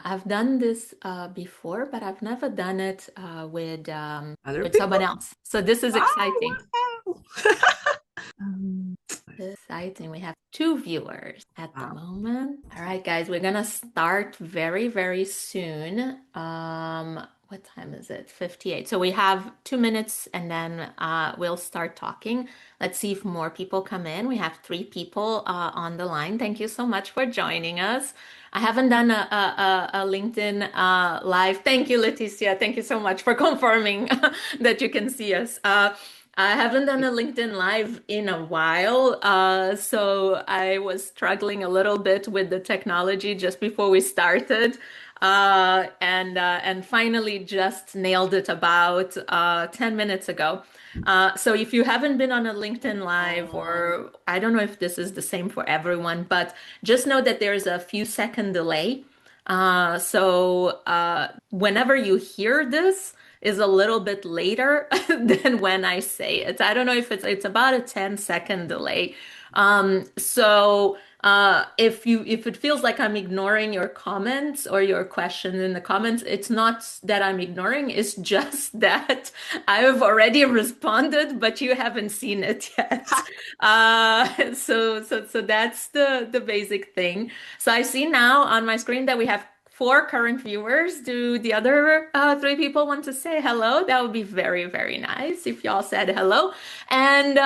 I've done this before, but I've never done it Other with someone people? else. So this is exciting. Oh, wow. Exciting. We have two viewers at the Wow. moment. All right, guys, we're gonna start very, very soon. What time is it? 58. So we have 2 minutes and then we'll start talking. Let's see if more people come in. We have three people on the line. Thank you so much for joining us. I haven't done a LinkedIn live. Thank you, Leticia. Thank you so much for confirming that you can see us. I haven't done a LinkedIn Live in a while, so I was struggling a little bit with the technology just before we started, and finally just nailed it about 10 minutes ago. So if you haven't been on a LinkedIn Live, or I don't know if this is the same for everyone, but just know that there's a few second delay. So whenever you hear this is a little bit later than when I say it. I don't know if it's about a 10-second delay. So if it feels like I'm ignoring your comments or your question in the comments, it's not that I'm ignoring, it's just that I've already responded, but you haven't seen it yet. So that's the basic thing. So I see now on my screen that we have four current viewers. Do the other three people want to say hello? That would be very, very nice if y'all said hello. And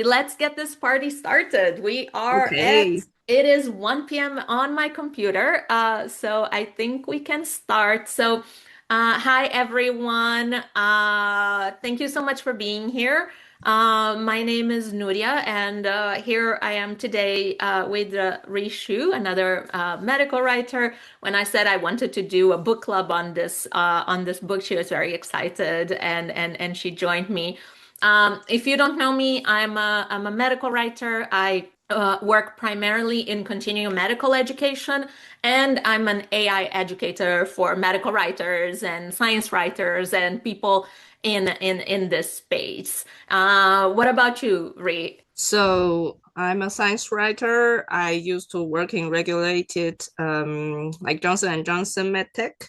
let's get this party started. Okay. It is 1 p.m. on my computer, so I think we can start. So, hi everyone. Thank you so much for being here. My name is Nuria, and here I am today with Rishu, another medical writer. When I said I wanted to do a book club on this book, she was very excited, and she joined me. If you don't know me, I'm a medical writer. I work primarily in continuing medical education, and I'm an AI educator for medical writers and science writers and people in this space. What about you, Ree? So I'm a science writer. I used to work in regulated like Johnson and Johnson MedTech.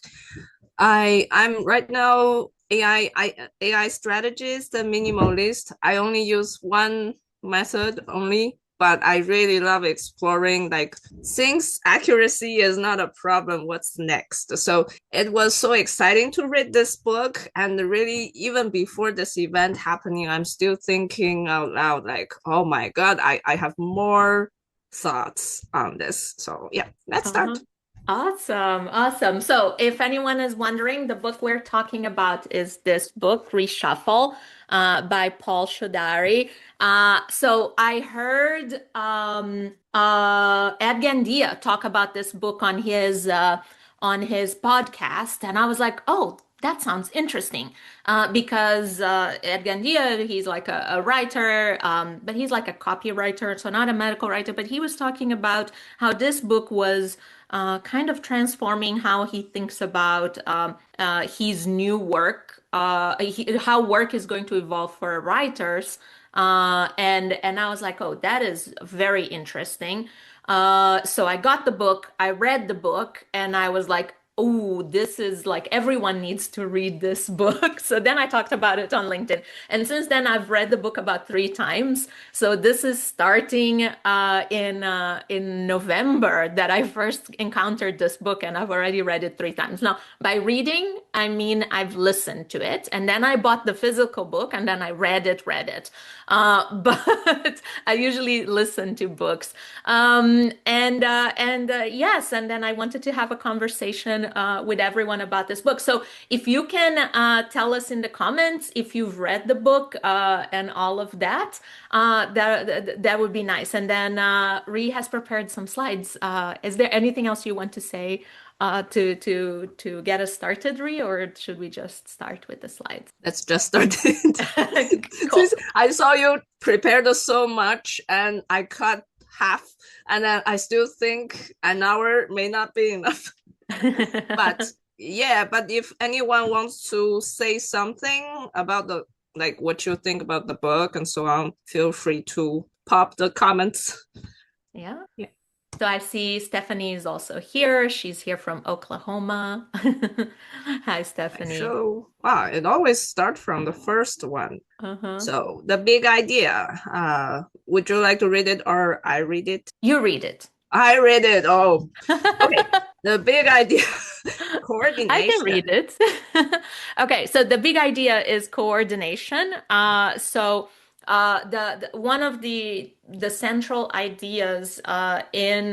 I'm right now AI strategist and minimalist. I only use one method only, but I really love exploring like since accuracy is not a problem, what's next? So it was so exciting to read this book, and really even before this event happening, I'm still thinking out loud like, oh my god, I have more thoughts on this. So yeah, let's Uh-huh. start. Awesome, awesome. So, if anyone is wondering, the book we're talking about is this book, Reshuffle, by Paul Shodari. So I heard Ed Gandia talk about this book on his podcast, and I was like, oh, that sounds interesting. Because Ed Gandia, he's like a writer, but he's like a copywriter, so not a medical writer. But he was talking about how this book was kind of transforming how he thinks about his new work, how work is going to evolve for writers. And I was like, oh, that is very interesting. So I got the book, I read the book, and I was like, oh, this is like everyone needs to read this book. So then I talked about it on LinkedIn. And since then, I've read the book about three times. So this is starting in November that I first encountered this book, and I've already read it three times. Now, by reading, I mean I've listened to it, and then I bought the physical book, and then I read it. But I usually listen to books. Yes, and then I wanted to have a conversation with everyone about this book. So if you can tell us in the comments if you've read the book and all of that, that would be nice. And then Ree has prepared some slides. Is there anything else you want to say to get us started, Ree, or should we just start with the slides? Let's just start it. Cool. Since I saw you prepared so much and I cut half, and then I still think an hour may not be enough. But yeah, but if anyone wants to say something about the like what you think about the book and so on, feel free to pop the comments. Yeah. Yeah. So I see Stephanie is also here. She's here from Oklahoma. Hi, Stephanie. So, wow, it always starts from the first one. Uh-huh. So, the big idea. Would you like to read it or I read it? You read it. I read it. Oh, okay. I The big idea, can coordination. read it. Okay, so the big idea is coordination. The one of the central ideas in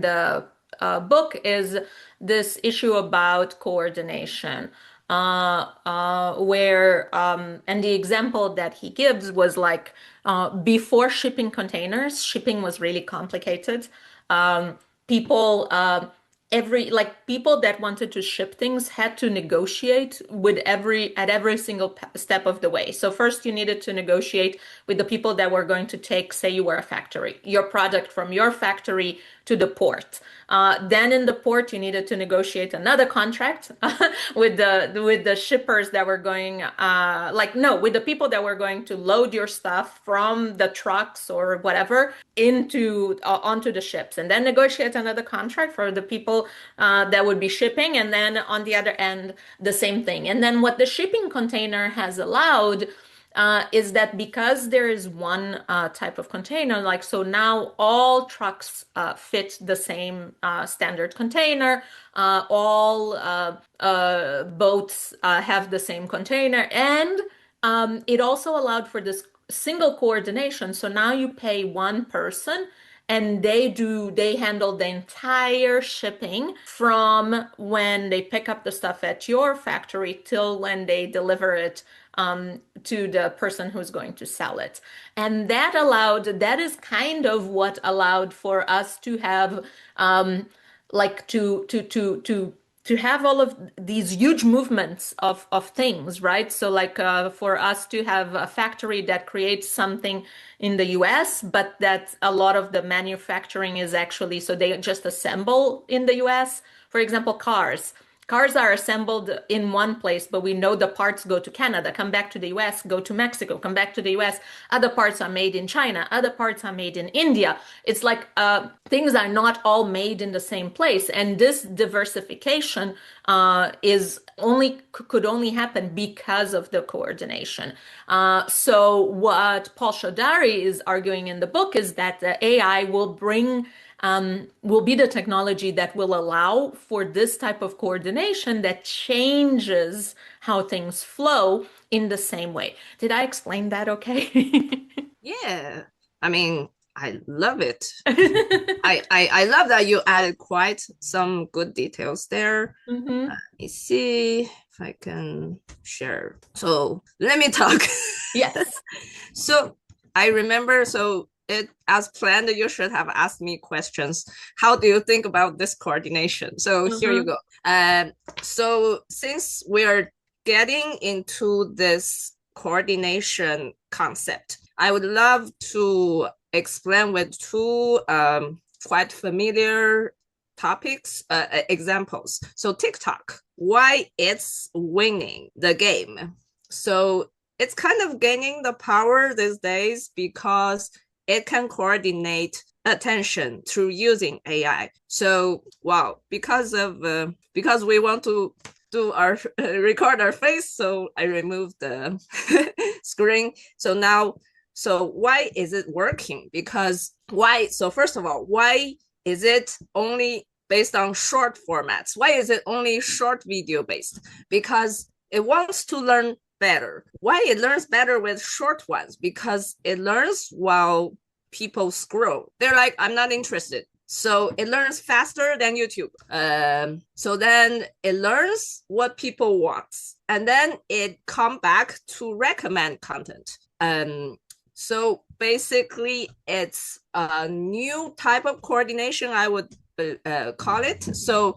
the book is this issue about coordination. Where and the example that he gives was like before shipping containers, shipping was really complicated. People every like people that wanted to ship things had to negotiate with every single step of the way. So first you needed to negotiate with the people that were going to take, say you were a factory, your product from your factory to the port. Then in the port you needed to negotiate another contract with the shippers that were going like no with the people that were going to load your stuff from the trucks or whatever into onto the ships, and then negotiate another contract for the people that would be shipping, and then on the other end the same thing. And then what the shipping container has allowed is that because there is one type of container, like so now all trucks fit the same standard container, all boats have the same container, and it also allowed for this single coordination. So now you pay one person and they handle the entire shipping from when they pick up the stuff at your factory till when they deliver it to the person who's going to sell it. And that is kind of what allowed for us to have like to have all of these huge movements of things, right? So like for us to have a factory that creates something in the US, but that a lot of the manufacturing is actually, so they just assemble in the US. For example, cars. Cars are assembled in one place, but we know the parts go to Canada, come back to the US, go to Mexico, come back to the US. Other parts are made in China, other parts are made in India. It's like things are not all made in the same place. And this diversification is only could only happen because of the coordination. So what Paul Shodari is arguing in the book is that the AI will be the technology that will allow for this type of coordination that changes how things flow in the same way. Did I explain that okay? Yeah. I mean, I love it. I love that you added quite some good details there. Hmm. Let me see if I can share. So let me talk. Yes. So I remember, so it as planned, you should have asked me questions. How do you think about this coordination? So here you Hmm. go. So since we're getting into this coordination concept, I would love to explain with two quite familiar topics, examples. So TikTok, why it's winning the game. So it's kind of gaining the power these days because it can coordinate attention through using AI. So wow, because we want to do our record our face, so I removed the screen. So now, so why is it working? Because why? So first of all, why is it only based on short formats? Why is it only short video based? Because it wants to learn better. Why it learns better with short ones? Because it learns while people scroll. They're like, I'm not interested. So it learns faster than YouTube. So then it learns what people want, and then it come back to recommend content. So basically, it's a new type of coordination, I would call it. So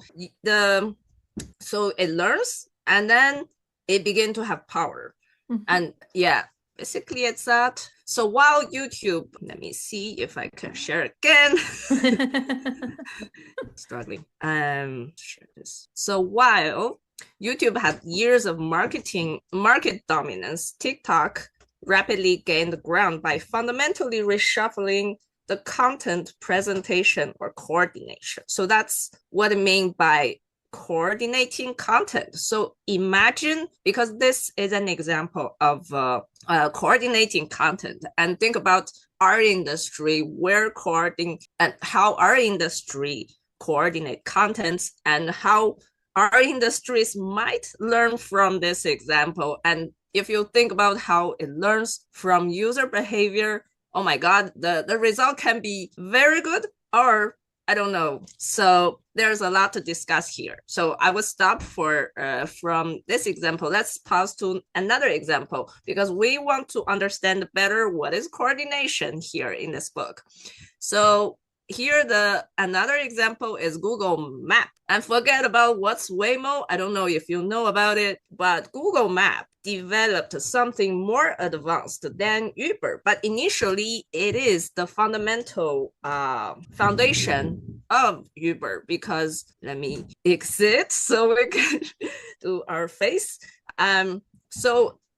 it learns, and then it begin to have power. Mhm. And yeah, basically it's that. So while YouTube, let me see if I can share again. Struggling. Share this. So while YouTube had years of market dominance, TikTok rapidly gained ground by fundamentally reshuffling the content presentation or coordination. So that's what I mean by coordinating content. So imagine, because this is an example of coordinating content, and think about our industry, where coordinating and how our industry coordinate contents, and how our industries might learn from this example. And if you think about how it learns from user behavior, oh my God, the result can be very good, or I don't know. So there's a lot to discuss here. So I will stop from this example. Let's pass to another example, because we want to understand better what is coordination here in this book. So here another example is Google Map. And forget about what's Waymo. I don't know if you know about it, but Google Map developed something more advanced than Uber. But initially, it is the fundamental foundation of Uber, because let me exit so we can do our face.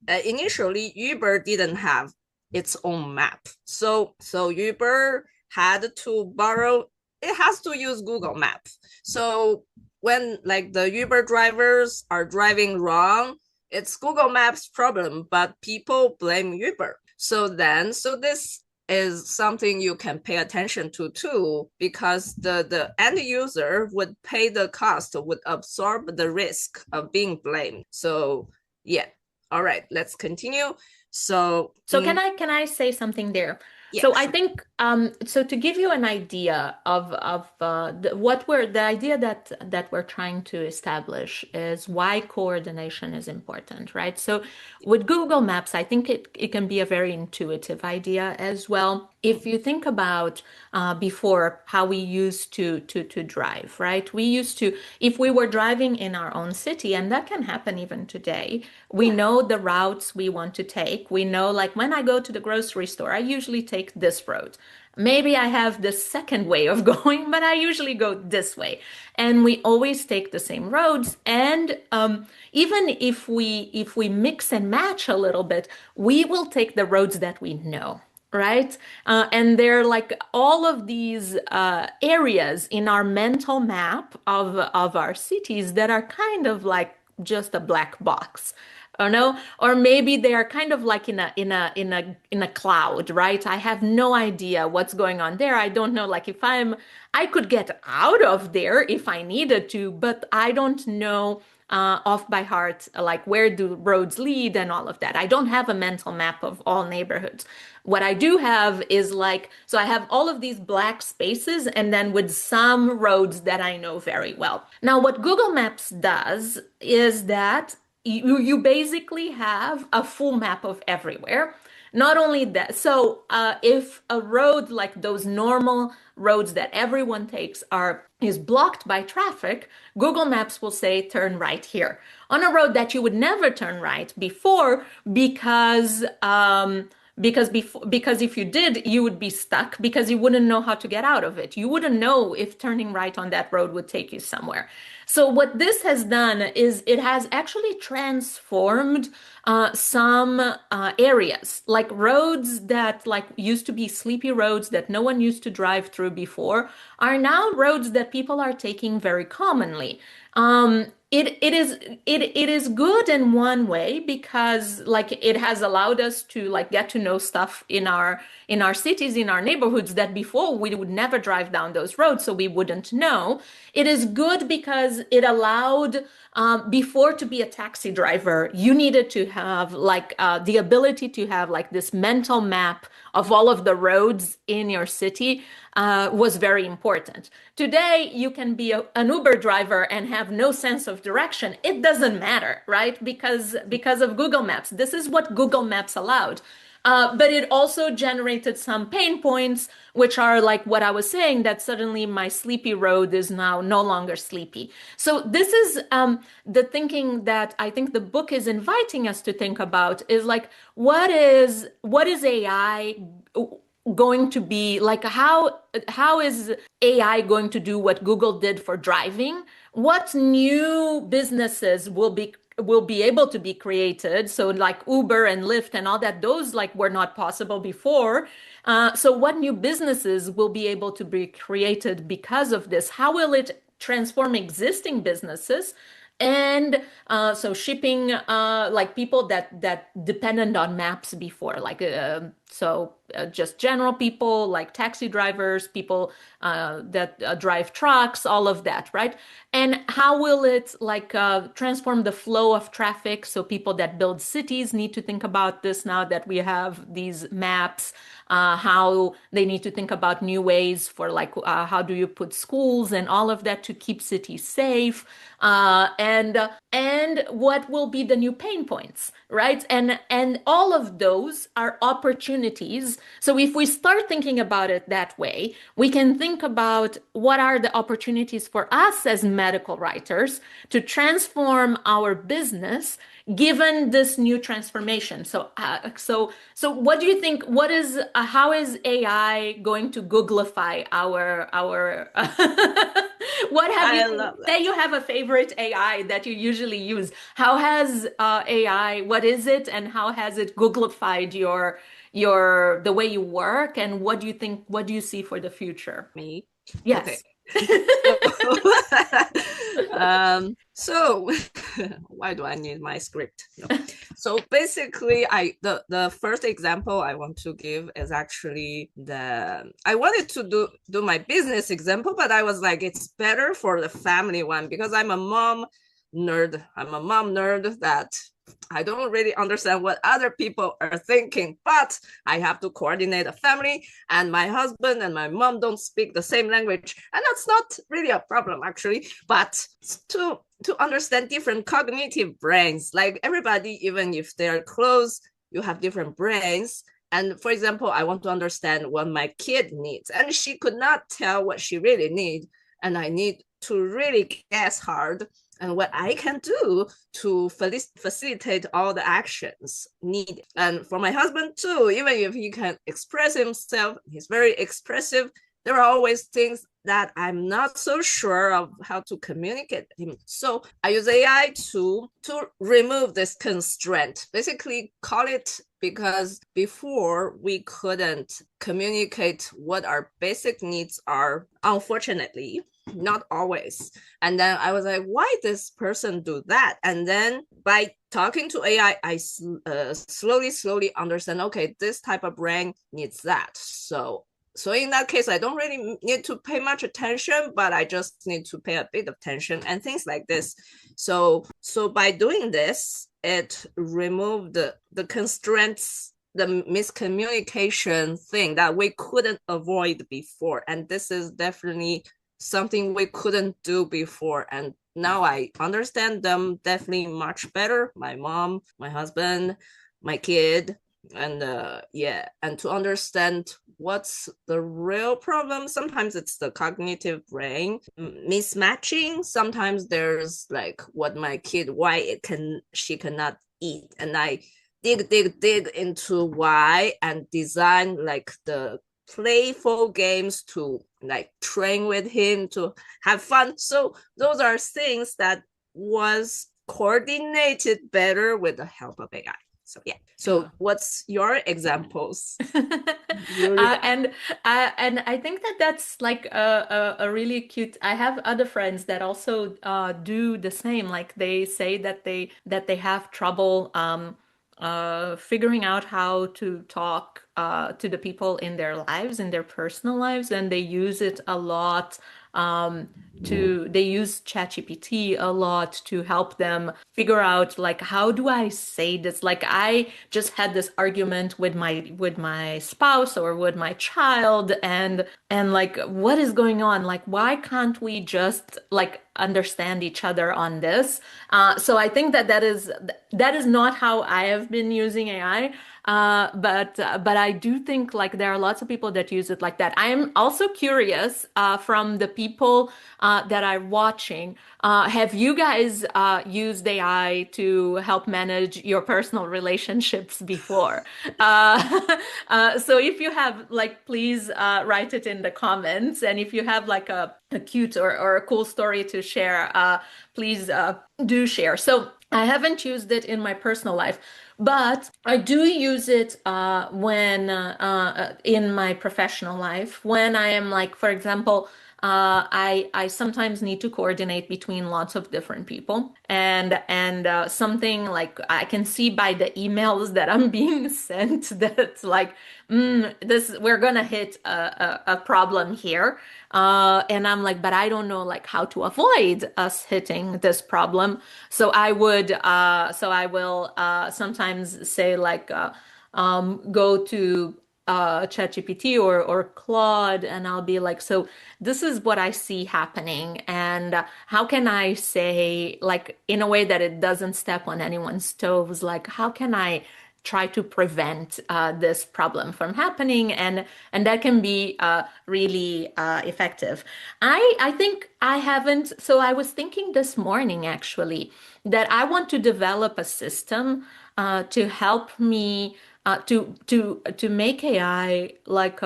Initially, Uber didn't have its own map. So Uber had to borrow, it has to use Google Maps. So when like the Uber drivers are driving wrong, it's Google Maps problem, but people blame Uber. So this is something you can pay attention to too, because the end user would pay the cost, would absorb the risk of being blamed. So yeah, all right, let's continue. So can I say something there? Yeah, So I sure. think so to give you an idea of the idea that we're trying to establish is why coordination is important, right? So with Google Maps, I think it can be a very intuitive idea as well. If you think about before how we used to drive, right? We used to, if we were driving in our own city, and that can happen even today, we know the routes we want to take. We know, like when I go to the grocery store, I usually take this road. Maybe I have the second way of going, but I usually go this way. And we always take the same roads. And even if we mix and match a little bit, we will take the roads that we know. Right? And they're like all of these areas in our mental map of our cities that are kind of like just a black box. Or no, or maybe they are kind of like in a cloud, right? I have no idea what's going on there. I don't know, like if I could get out of there if I needed to, but I don't know off by heart, like where do roads lead and all of that. I don't have a mental map of all neighborhoods. What I do have is like, so I have all of these black spaces and then with some roads that I know very well. Now, what Google Maps does is that you basically have a full map of everywhere. Not only that, so if a road like those normal roads that everyone takes is blocked by traffic, Google Maps will say turn right here on a road that you would never turn right before because if you did, you would be stuck because you wouldn't know how to get out of it. You wouldn't know if turning right on that road would take you somewhere. So what this has done is it has actually transformed some areas, like roads that like used to be sleepy roads that no one used to drive through before, are now roads that people are taking very commonly. It is good in one way because like it has allowed us to like get to know stuff in our cities, in our neighborhoods that before we would never drive down those roads, so we wouldn't know. It is good because it allowed before, to be a taxi driver, you needed to have like the ability to have like this mental map of all of the roads in your city was very important. Today, you can be an Uber driver and have no sense of direction. It doesn't matter, right? Because of Google Maps. This is what Google Maps allowed. But it also generated some pain points, which are like what I was saying, that suddenly my sleepy road is now no longer sleepy. So this is the thinking that I think the book is inviting us to think about is like, what is AI going to be like? How is AI going to do what Google did for driving? What new businesses will be able to be created. So like Uber and Lyft and all that, those like were not possible before. So what new businesses will be able to be created because of this? How will it transform existing businesses? And so shipping, like people that depended on maps before, like just general people like taxi drivers, people that drive trucks, all of that, right? And how will it like transform the flow of traffic? So people that build cities need to think about this now that we have these maps. How they need to think about new ways for like how do you put schools and all of that to keep cities safe, and what will be the new pain points, right? And all of those are opportunities. So if we start thinking about it that way, we can think about what are the opportunities for us as medical writers to transform our business given this new transformation. So what do you think? What is how is AI going to Googlify our? What have I you love say? that. You have a favorite AI that you usually use. How has AI? What is it, and how has it Googlified your the way you work? And what do you think? What do you see for the future? Me. Okay. Yes. So, so why do I need my script? No. So basically, the first example I want to give is actually the I wanted to do my business example, but I was like, it's better for the family one because I'm a mom nerd. I'm a mom nerd that I don't really understand what other people are thinking, but I have to coordinate a family, and my husband and my mom don't speak the same language, and that's not really a problem actually. But to understand different cognitive brains, like everybody, even if they're close, you have different brains. And for example, I want to understand what my kid needs, and she could not tell what she really needs, and I need to really guess hard and what I can do to facilitate all the actions needed. And for my husband too, even if he can express himself, he's very expressive, there are always things that I'm not so sure of how to communicate with him. So I use AI to remove this constraint, basically call it, because before we couldn't communicate what our basic needs are, unfortunately, not always. And then I was like, why this person do that? And then by talking to AI, I slowly understand, okay, this type of brain needs that. So in that case, I don't really need to pay much attention, but I just need to pay a bit of attention and things like this. So by doing this, it removed the constraints, the miscommunication thing that we couldn't avoid before. And this is definitely something we couldn't do before. And now I understand them definitely much better. My mom, my husband, my kid, and yeah, and to understand what's the real problem. Sometimes it's the cognitive brain mismatching. Sometimes there's like what my kid, why she cannot eat, and I dig into why and design like the playful games to like train with him to have fun. So those are things that was coordinated better with the help of AI. So yeah. So what's your examples? And I think that that's like a really cute. I have other friends that also do the same. Like they say that they have trouble figuring out how to talk to the people in their lives, in their personal lives, and they use it a lot they use ChatGPT a lot to help them figure out like how do I say this? Like I just had this argument with my spouse or with my child, and like what is going on? Like why can't we just like understand each other on this? So I think that is not how I have been using AI. But I do think like there are lots of people that use it like that. I am also curious from the people that are watching. Have you guys used AI to help manage your personal relationships before? So if you have, like, please write it in the comments. And if you have like a cute or a cool story to share, please do share. So I haven't used it in my personal life, but I do use it when in my professional life. When I am like, for example, I sometimes need to coordinate between lots of different people, and something like I can see by the emails that I'm being sent that it's like, this we're gonna hit a problem here. And I'm like, but I don't know like how to avoid us hitting this problem. So I will sometimes say like, go to ChatGPT or Claude, and I'll be like, so this is what I see happening, and how can I say like in a way that it doesn't step on anyone's toes? Like, how can I try to prevent this problem from happening, and that can be really effective. I think I haven't. So I was thinking this morning actually that I want to develop a system to help me to make AI like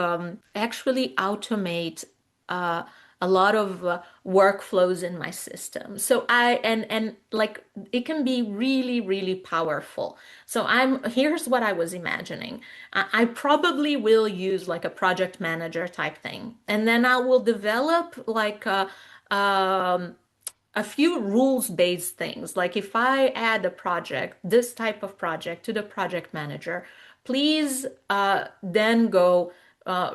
actually automate uh, a lot of workflows in my system. So and like it can be really, really powerful. So here's what I was imagining. I probably will use like a project manager type thing, and then I will develop like um, a few rules-based things. Like if I add a project, this type of project to the project manager, please then go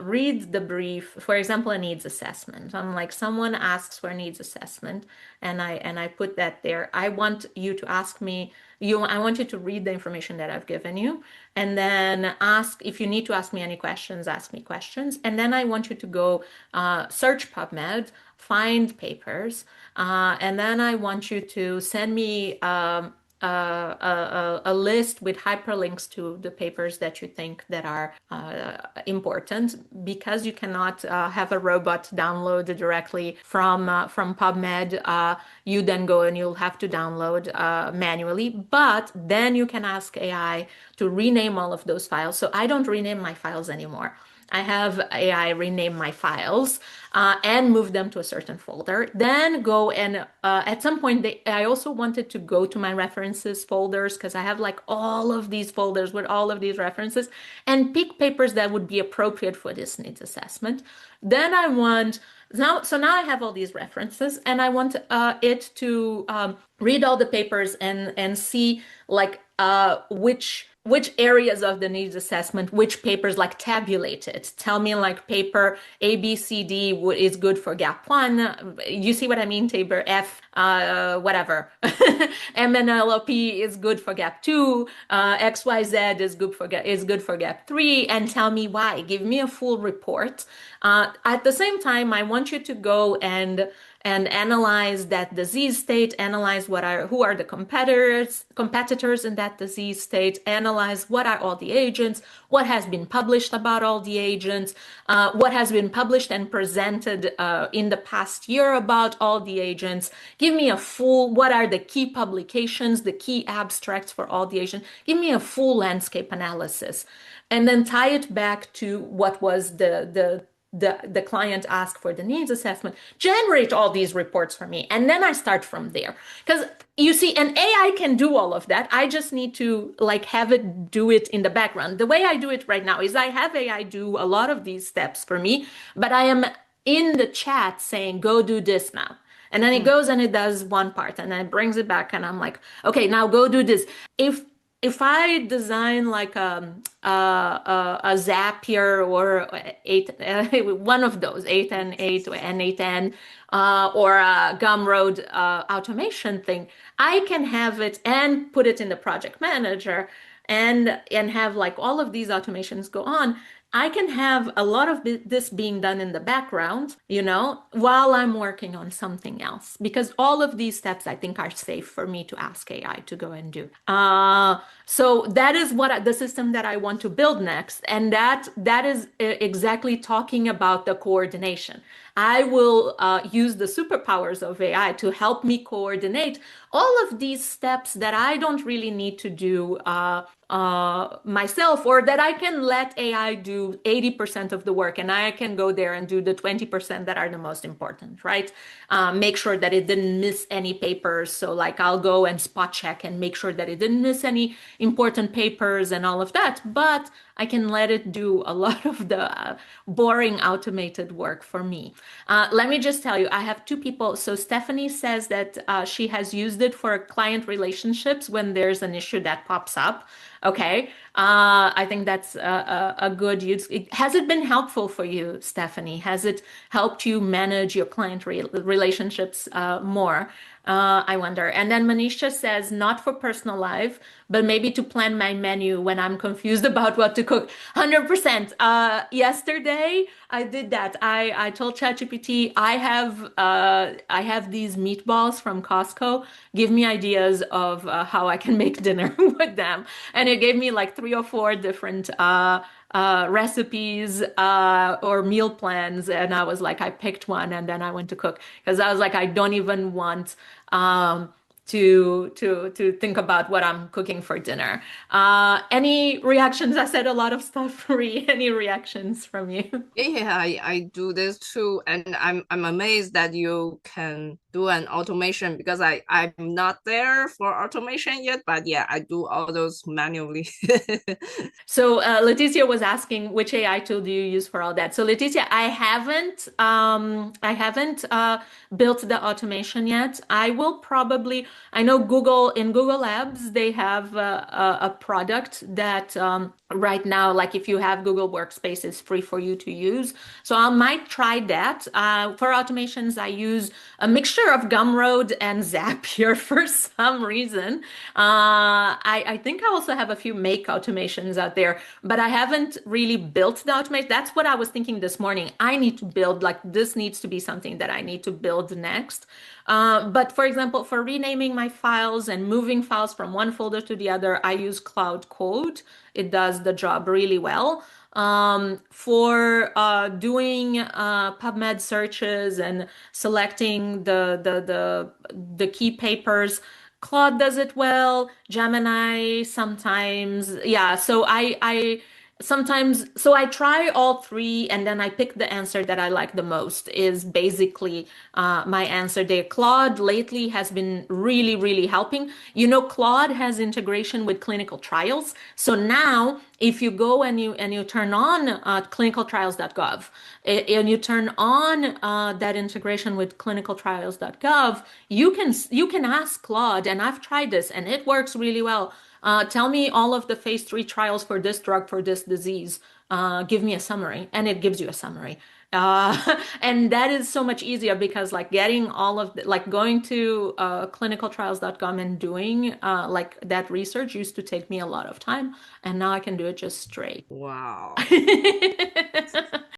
read the brief. For example, a needs assessment. I'm like, someone asks for a needs assessment, and I put that there. I want you to ask me. I want you to read the information that I've given you, and then ask if you need to ask me any questions. Ask me questions, and then I want you to go search PubMed, find papers, and then I want you to send me a list with hyperlinks to the papers that you think that are important, because you cannot have a robot download directly from PubMed. You then go and you'll have to download manually, but then you can ask AI to rename all of those files. So I don't rename my files anymore. I have AI rename my files and move them to a certain folder. Then go and at some point, I also wanted to go to my references folders, because I have like all of these folders with all of these references, and pick papers that would be appropriate for this needs assessment. Then I want so now I have all these references, and I want it to read all the papers and see like which areas of the needs assessment, which papers like tabulate it. Tell me like paper A, B, C, D is good for gap one. You see what I mean? Paper F, whatever. MNLOP is good for gap two. XYZ is good for gap three, and tell me why. Give me a full report. At the same time, I want you to go and analyze that disease state, analyze who are the competitors in that disease state, analyze what are all the agents, what has been published about all the agents, what has been published and presented in the past year about all the agents. Give me a full, what are the key publications, the key abstracts for all the agents. Give me a full landscape analysis, and then tie it back to what was the client asked for the needs assessment. Generate all these reports for me, and then I start from there. Because you see, an AI can do all of that. I just need to like have it do it in the background. The way I do it right now is I have AI do a lot of these steps for me, but I am in the chat saying, go do this now. And then it goes and it does one part, and then it brings it back, and I'm like, okay, now go do this. If I design like a Zapier or one of those 8N8 or N8N or a Gumroad automation thing, I can have it and put it in the project manager and have like all of these automations go on. I can have a lot of this being done in the background, while I'm working on something else, because all of these steps I think are safe for me to ask AI to go and do. So that is the system that I want to build next, and that is exactly talking about the coordination. I will use the superpowers of AI to help me coordinate all of these steps that I don't really need to do myself, or that I can let AI do 80% of the work and I can go there and do the 20% that are the most important, right? Make sure that it didn't miss any papers. So, like, I'll go and spot check and make sure that it didn't miss any important papers and all of that. But I can let it do a lot of the boring automated work for me. Let me just tell you, I have two people. So Stephanie says that she has used it for client relationships when there's an issue that pops up. Okay, I think that's a good use. Has it been helpful for you, Stephanie? Has it helped you manage your client relationships more? I wonder. And then Manisha says, not for personal life, but maybe to plan my menu when I'm confused about what to cook. 100%. Yesterday, I did that. I told ChatGPT I have these meatballs from Costco. Give me ideas of how I can make dinner with them, and it gave me like three or four different recipes or meal plans, and I was like, I picked one, and then I went to cook because I was like, I don't even want um, to think about what I'm cooking for dinner. Any reactions? I said a lot of stuff. Ree, any reactions from you? Yeah, I do this too, and I'm amazed that you can do an automation because I'm not there for automation yet, but yeah, I do all those manually. So Leticia was asking which AI tool do you use for all that? So Leticia, I haven't built the automation yet. I will probably. I know Google in Google Labs they have a product that right now, like if you have Google Workspace, it's free for you to use. So I might try that. For automations, I use a mixture of Gumroad and Zapier for some reason. I think I also have a few make automations out there, but I haven't really built the automation. That's what I was thinking this morning. I need to build, like, this needs to be something that I need to build next. But for example, for renaming my files and moving files from one folder to the other, I use Cloud Code. It does the job really well. For doing PubMed searches and selecting the key papers, Claude does it well. Gemini sometimes, yeah. So I sometimes, so I try all three, and then I pick the answer that I like the most. Is basically my answer there. Claude lately has been really helping. You know, Claude has integration with clinical trials. So now, if you go and you turn on clinicaltrials.gov and you turn on that integration with clinicaltrials.gov, you can ask Claude, and I've tried this, and it works really well. Tell me all of the phase three trials for this drug for this disease. Give me a summary, and it gives you a summary. And that is so much easier because, like, getting all of the, like, going to clinicaltrials.com and doing like that research used to take me a lot of time, and now I can do it just straight. Wow.